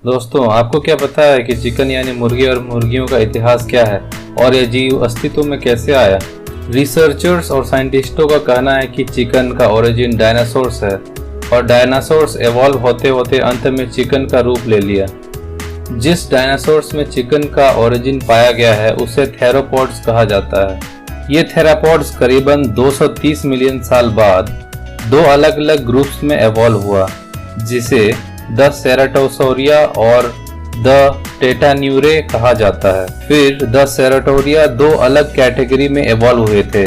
दोस्तों, आपको क्या पता है कि चिकन यानी मुर्गी और मुर्गियों का इतिहास क्या है और यह जीव अस्तित्व में कैसे आया? रिसर्चर्स और साइंटिस्टों का कहना है कि चिकन का ओरिजिन डायनासोर्स है और डायनासोर्स एवॉल्व होते होते अंत में चिकन का रूप ले लिया। जिस डायनासोर्स में चिकन का ओरिजिन पाया गया है उसे थेरोपॉड्स कहा जाता है। ये थेरापॉड्स करीबन 230 मिलियन साल बाद दो अलग अलग ग्रुप्स में एवॉल्व हुआ, जिसे द सेराटोसौरिया और द टेटान्यूरे कहा जाता है। फिर द सेराटोरिया दो अलग कैटेगरी में एवॉल्व हुए थे,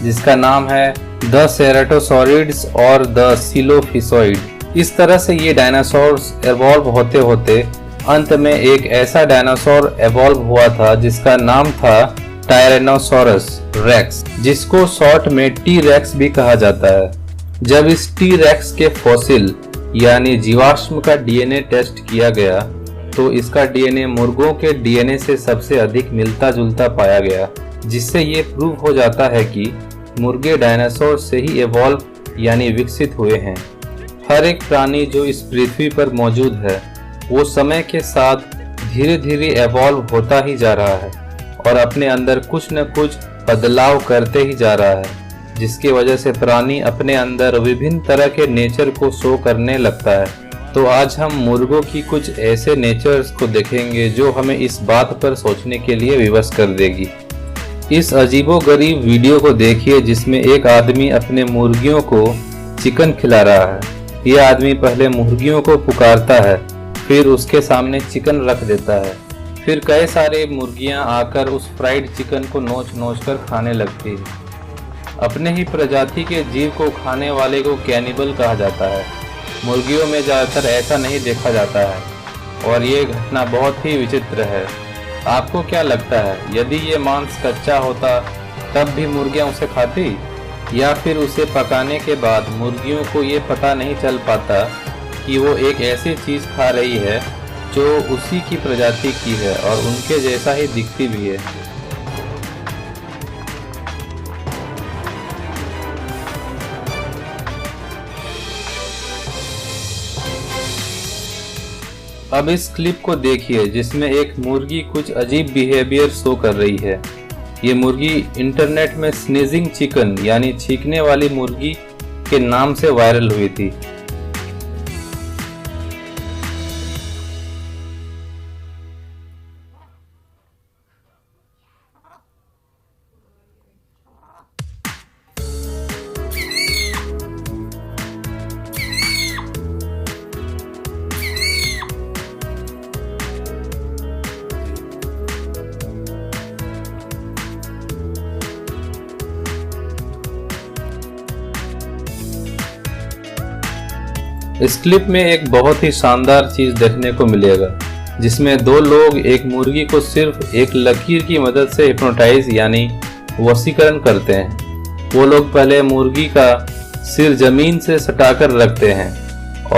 जिसका नाम है द सेराटोसॉरिड्स और द सिलोफिसॉइड। इस तरह से ये डायनासोर्स एवॉल्व होते होते अंत में एक ऐसा डायनासोर एवॉल्व हुआ था जिसका नाम था टायरेनोसोरस रेक्स, जिसको शॉर्ट में टी रेक्स भी कहा जाता है। जब इस टी रेक्स के फॉसिल यानी जीवाश्म का डीएनए टेस्ट किया गया तो इसका डीएनए मुर्गों के डीएनए से सबसे अधिक मिलता जुलता पाया गया, जिससे ये प्रूव हो जाता है कि मुर्गे डायनासोर से ही एवॉल्व यानी विकसित हुए हैं। हर एक प्राणी जो इस पृथ्वी पर मौजूद है वो समय के साथ धीरे धीरे एवॉल्व होता ही जा रहा है और अपने अंदर कुछ न कुछ बदलाव करते ही जा रहा है, जिसकी वजह से प्राणी अपने अंदर विभिन्न तरह के नेचर को शो करने लगता है। तो आज हम मुर्गों की कुछ ऐसे नेचर्स को देखेंगे जो हमें इस बात पर सोचने के लिए विवश कर देगी। इस अजीबोगरीब वीडियो को देखिए जिसमें एक आदमी अपने मुर्गियों को चिकन खिला रहा है। यह आदमी पहले मुर्गियों को पुकारता है, फिर उसके सामने चिकन रख देता है, फिर कई सारे मुर्गियां आकर उस फ्राइड चिकन को नोच नोच कर खाने लगती है। अपने ही प्रजाति के जीव को खाने वाले को कैनिबल कहा जाता है। मुर्गियों में ज़्यादातर ऐसा नहीं देखा जाता है और ये घटना बहुत ही विचित्र है। आपको क्या लगता है, यदि ये मांस कच्चा होता तब भी मुर्गियां उसे खाती, या फिर उसे पकाने के बाद मुर्गियों को ये पता नहीं चल पाता कि वो एक ऐसी चीज़ खा रही है जो उसी की प्रजाति की है और उनके जैसा ही दिखती भी है? अब इस क्लिप को देखिए जिसमें एक मुर्गी कुछ अजीब बिहेवियर शो कर रही है। ये मुर्गी इंटरनेट में स्नीजिंग चिकन यानी छींकने वाली मुर्गी के नाम से वायरल हुई थी। इस क्लिप में एक बहुत ही शानदार चीज देखने को मिलेगा, जिसमें दो लोग एक मुर्गी को सिर्फ एक लकीर की मदद से हिप्नोटाइज यानी वशीकरण करते हैं। वो लोग पहले मुर्गी का सिर जमीन से सटाकर रखते हैं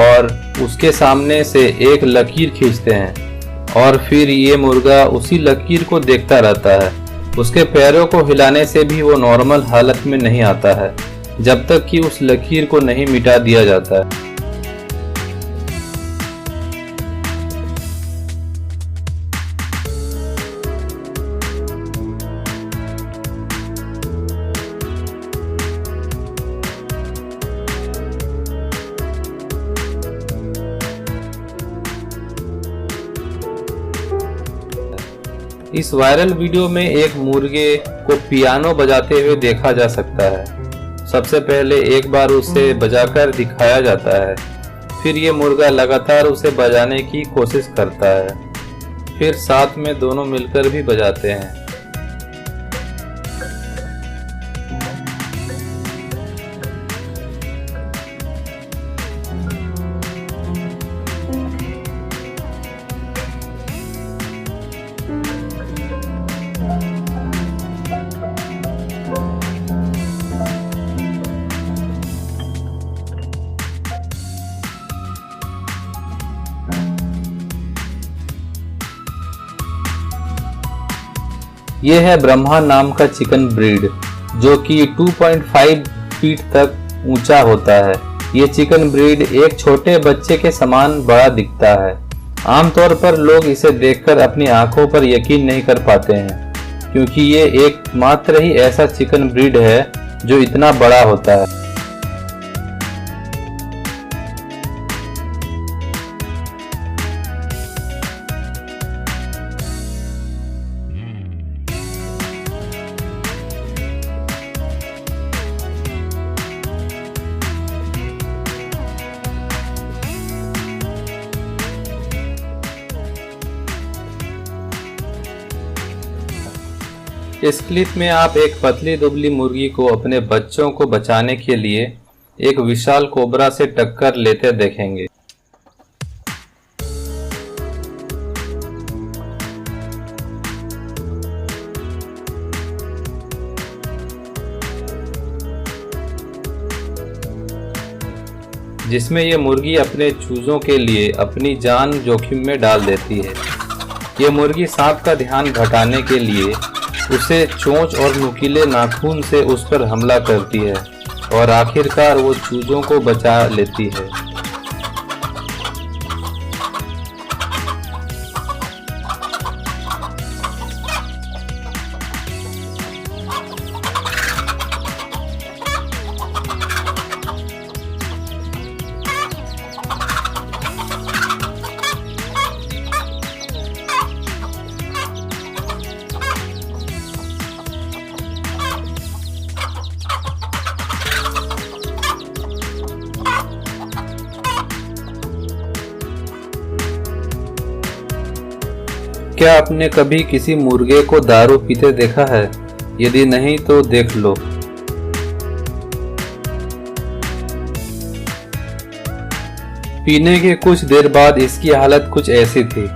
और उसके सामने से एक लकीर खींचते हैं और फिर ये मुर्गा उसी लकीर को देखता रहता है। उसके पैरों को हिलाने से भी वो नॉर्मल हालत में नहीं आता है जब तक कि उस लकीर को नहीं मिटा दिया जाता है। इस वायरल वीडियो में एक मुर्गे को पियानो बजाते हुए देखा जा सकता है। सबसे पहले एक बार उसे बजाकर दिखाया जाता है, फिर ये मुर्गा लगातार उसे बजाने की कोशिश करता है, फिर साथ में दोनों मिलकर भी बजाते हैं। ये है ब्रह्मा नाम का चिकन ब्रीड जो कि 2.5 फीट तक ऊंचा होता है। ये चिकन ब्रीड एक छोटे बच्चे के समान बड़ा दिखता है। आमतौर पर लोग इसे देखकर अपनी आंखों पर यकीन नहीं कर पाते हैं, क्योंकि ये एकमात्र ही ऐसा चिकन ब्रीड है जो इतना बड़ा होता है। इस क्लिप में आप एक पतली दुबली मुर्गी को अपने बच्चों को बचाने के लिए एक विशाल कोबरा से टक्कर लेते देखेंगे। जिसमें ये मुर्गी अपने चूजों के लिए अपनी जान जोखिम में डाल देती है। ये मुर्गी सांप का ध्यान भटाने के लिए उसे चोंच और नुकीले नाखून से उस पर हमला करती है और आखिरकार वो चूजों को बचा लेती है। क्या आपने कभी किसी मुर्गे को दारू पीते देखा है? यदि नहीं तो देख लो। पीने के कुछ देर बाद इसकी हालत कुछ ऐसी थी।